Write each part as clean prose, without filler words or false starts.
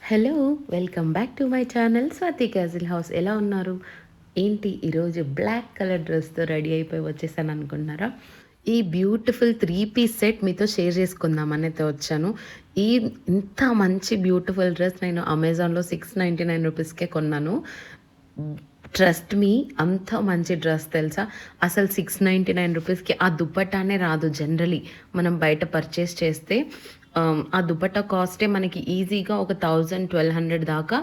Hello, welcome back to my channel Swathi castle house. ఎలా ఉన్నారు? ఏంటి ఈరోజు బ్లాక్ కలర్ డ్రెస్తో రెడీ అయిపోయి వచ్చేసాను అనుకుంటున్నారా? ఈ బ్యూటిఫుల్ 3 పీస్ సెట్ మీతో షేర్ చేసుకుందామని అయితే వచ్చాను. ఈ ఇంత మంచి బ్యూటిఫుల్ డ్రెస్ నేను అమెజాన్లో 699 రూపీస్కే కొన్నాను. ట్రస్ట్ మీ, అంత మంచి డ్రెస్ తెలుసా? అసలు 699 రూపీస్కి ఆ దుప్పటానే రాదు. జనరలీ మనం బయట పర్చేస్ చేస్తే ఆ దుపట్టా కాస్టే మనకి ఈజీగా ఒక 1000-1200 దాకా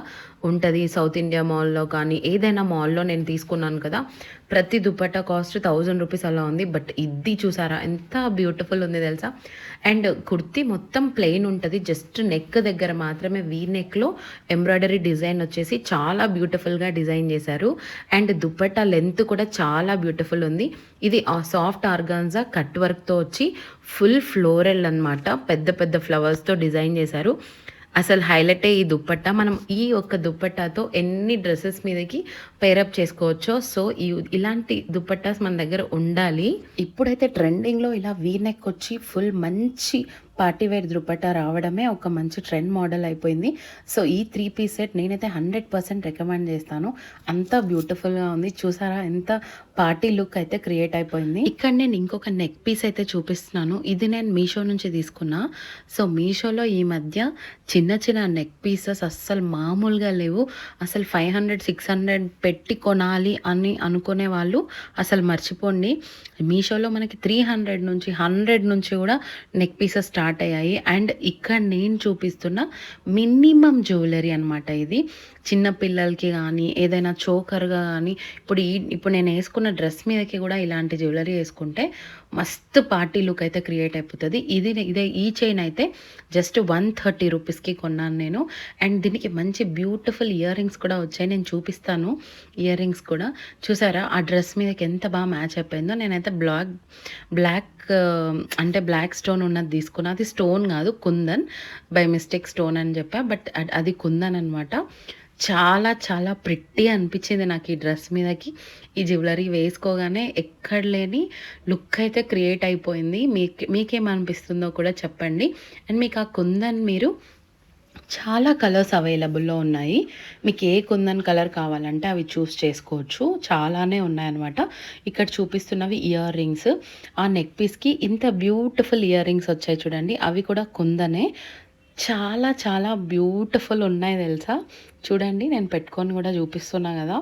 ఉంటుంది. సౌత్ ఇండియా మాల్‌లో కానీ, ఏదైనా మాల్‌లో నేను తీసుకున్నాను కదా! ప్రతి దుపట్టా కాస్ట్ 1000 రూపీస్ అలా ఉంది. బట్ ఇది చూసారా ఎంత బ్యూటిఫుల్ ఉంది తెలుసా? అండ్ కుర్తీ మొత్తం ప్లెయిన్ ఉంటది. జస్ట్ నెక్ దగ్గర మాత్రమే వీ నెక్‌లో ఎంబ్రాయిడరీ డిజైన్ వచ్చేసి చాలా బ్యూటిఫుల్‌గా డిజైన్ చేశారు. అండ్ దుపట్టా లెంత్ కూడా చాలా బ్యూటిఫుల్ ఉంది. ఇది సాఫ్ట్ ఆర్గాన్జా కట్ వర్క్‌తో వచ్చి ఫుల్ ఫ్లోరల్ అనమాట. పెద్ద పెద్ద ఫ్లవర్స్‌తో డిజైన్ చేశారు. అసలు హైలైటే ఈ దుప్పట్టా. మనం ఈ ఒక్క దుప్పట్టాతో ఎన్ని డ్రెసెస్ మీదకి పేరప్ చేసుకోవచ్చో. సో, ఇలాంటి దుప్పట్టాస్ మన దగ్గర ఉండాలి. ఇప్పుడైతే ట్రెండింగ్‌లో ఇలా వీ నెక్ వచ్చి ఫుల్ మంచి పార్టీ వేర్ దుపట్టా రావడమే ఒక మంచి ట్రెండ్ మోడల్ అయిపోయింది. సో, ఈ 3 పీస్ సెట్ నేనైతే 100% రికమెండ్ చేస్తాను. అంత బ్యూటిఫుల్‌గా ఉంది. చూసారా ఎంత పార్టీ లుక్ అయితే క్రియేట్ అయిపోయింది. ఇక్కడ నేను ఇంకొక నెక్ పీస్ అయితే చూపిస్తున్నాను. ఇది నేను మీషో నుంచి తీసుకున్నా. సో, మీషోలో ఈ మధ్య చిన్న చిన్న నెక్ పీసెస్ అస్సలు మామూలుగా లేవు. అసలు 500-600 పెట్టి కొనాలి అని అనుకునే వాళ్ళు అసలు మర్చిపోండి. మీషోలో మనకి 300 నుంచి 100 నుంచి కూడా నెక్ పీసెస్ స్టార్ట్ అయ్యాయి. అండ్ ఇక్కడ నేను చూపిస్తున్న మినిమం జ్యువెలరీ అనమాట ఇది. చిన్న పిల్లలకి కానీ ఏదైనా చోకర్గా కానీ ఇప్పుడు నేను వేసుకున్న డ్రెస్ మీదకి కూడా ఇలాంటి జ్యువెలరీ వేసుకుంటే మస్తు పార్టీ లుక్ అయితే క్రియేట్ అయిపోతుంది. ఇదే ఈ చైన్ అయితే జస్ట్ 130 రూపీస్కి కొన్నాను నేను. అండ్ దీనికి మంచి బ్యూటిఫుల్ ఇయర్ రింగ్స్ కూడా వచ్చాయి. నేను చూపిస్తాను ఇయర్ రింగ్స్ కూడా. చూసారా ఆ డ్రెస్ మీదకి ఎంత బాగా మ్యాచ్ అయిపోయిందో. నేనైతే బ్లాక్ అంటే బ్లాక్ స్టోన్ ఉన్నది తీసుకున్నా. అది స్టోన్ కాదు, కుందన్. బై మిస్టేక్ స్టోన్ అని చెప్పా, బట్ అది కుందన్ అనమాట. చాలా చాలా ప్రిట్టి అనిపించింది నాకు ఈ డ్రెస్ మీదకి. ఈ జ్యువెలరీ వేసుకోగానే ఎక్కడ లేని లుక్ అయితే క్రియేట్ అయిపోయింది. మీకేమనిపిస్తుందో కూడా చెప్పండి. అండ్ మీకు ఆ కుందన్ చాలా కలర్స్ అవైలబుల్లో ఉన్నాయి. మీకు ఏ కుందన్ కలర్ కావాలంటే అవి చూస్ చేసుకోవచ్చు. చాలానే ఉన్నాయన్నమాట. ఇక్కడ చూపిస్తున్నవి ఇయర్ రింగ్స్. ఆ నెక్ పీస్కి ఇంత బ్యూటిఫుల్ ఇయర్ రింగ్స్ వచ్చాయి చూడండి. అవి కూడా కుందనే. చాలా చాలా బ్యూటిఫుల్ ఉన్నాయి తెలుసా? చూడండి, నేను పెట్టుకొని కూడా చూపిస్తున్నా కదా.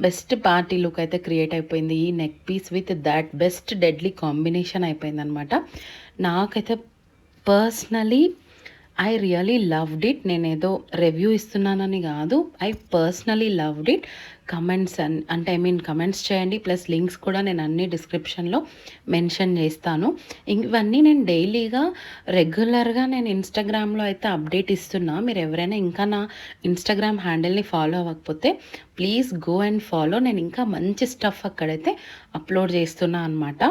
బెస్ట్ పార్టీ లుక్ అయితే క్రియేట్ అయిపోయింది. ఈ neck piece with that best deadly combination అయిపోయింది అనమాట. నాకైతే personally I really loved it. నేనేదో రివ్యూ ఇస్తున్నానని కాదు, I personally loved it. Comments చేయండి. ప్లస్ లింక్స్ కూడా నేను అన్ని డిస్క్రిప్షన్లో మెన్షన్ చేస్తాను. ఇవన్నీ నేను డైలీగా రెగ్యులర్గా నేను ఇన్స్టాగ్రామ్లో అయితే అప్డేట్ ఇస్తున్నా. మీరు ఎవరైనా ఇంకా నా ఇన్స్టాగ్రామ్ హ్యాండిల్ని ఫాలో అవ్వకపోతే ప్లీజ్ గో అండ్ ఫాలో. నేను ఇంకా మంచి స్టఫ్ అక్కడైతే అప్లోడ్ చేస్తున్నా అనమాట.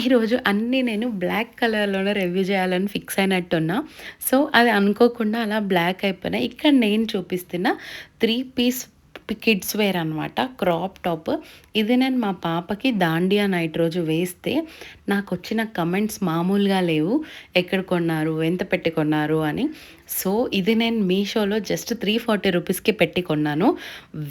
ఈరోజు అన్నీ నేను బ్లాక్ కలర్లోనే రివ్యూ చేయాలని ఫిక్స్ అయినట్టున్నా. సో, అది అనుకోకుండా అలా బ్లాక్ అయిపోయినాయి. ఇక్కడ నేను చూపిస్తున్న 3 పీస్ కిడ్స్ వేర్ అనమాట. Crop top. ఇది నేను మా పాపకి దాండియా నైట్ రోజు వేస్తే నాకు వచ్చిన కమెంట్స్ మామూలుగా లేవు. ఎక్కడ కొన్నారు, ఎంత పెట్టి కొన్నారు అని. సో, ఇది నేను మీషోలో జస్ట్ 340 రూపీస్కి పెట్టి కొన్నాను.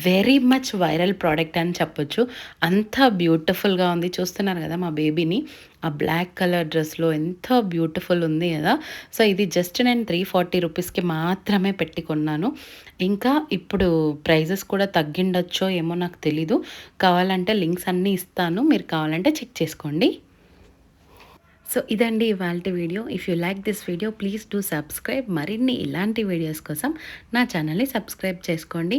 వెరీ మచ్ వైరల్ ప్రోడక్ట్ అని చెప్పొచ్చు. అంత బ్యూటిఫుల్గా ఉంది. చూస్తున్నారు కదా మా బేబీని ఆ బ్లాక్ కలర్ డ్రెస్లో ఎంత బ్యూటిఫుల్ ఉంది కదా. సో, ఇది జస్ట్ నేను 340 రూపీస్కి మాత్రమే పెట్టి కొన్నాను. ఇంకా ఇప్పుడు ప్రైజెస్ కూడా తగ్గిండొచ్చో ఏమో నాకు తెలీదు. కావాలంటే లింక్స్ అన్నీ ఇస్తాను, మీరు కావాలంటే చెక్ చేసుకోండి. సో, ఇదండి ఇవాల్టి video. If you like this video please do subscribe. మరిన్ని ఇలాంటి వీడియోస్ కోసం నా ఛానల్ని సబ్స్క్రైబ్ చేసుకోండి.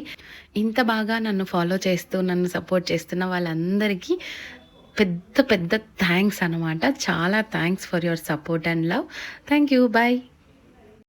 ఇంత బాగా నన్ను ఫాలో చేస్తూ నన్ను సపోర్ట్ చేస్తున్న వాళ్ళందరికీ పెద్ద పెద్ద థ్యాంక్స్ అనమాట. చాలా thanks for your support and love. Thank you. Bye.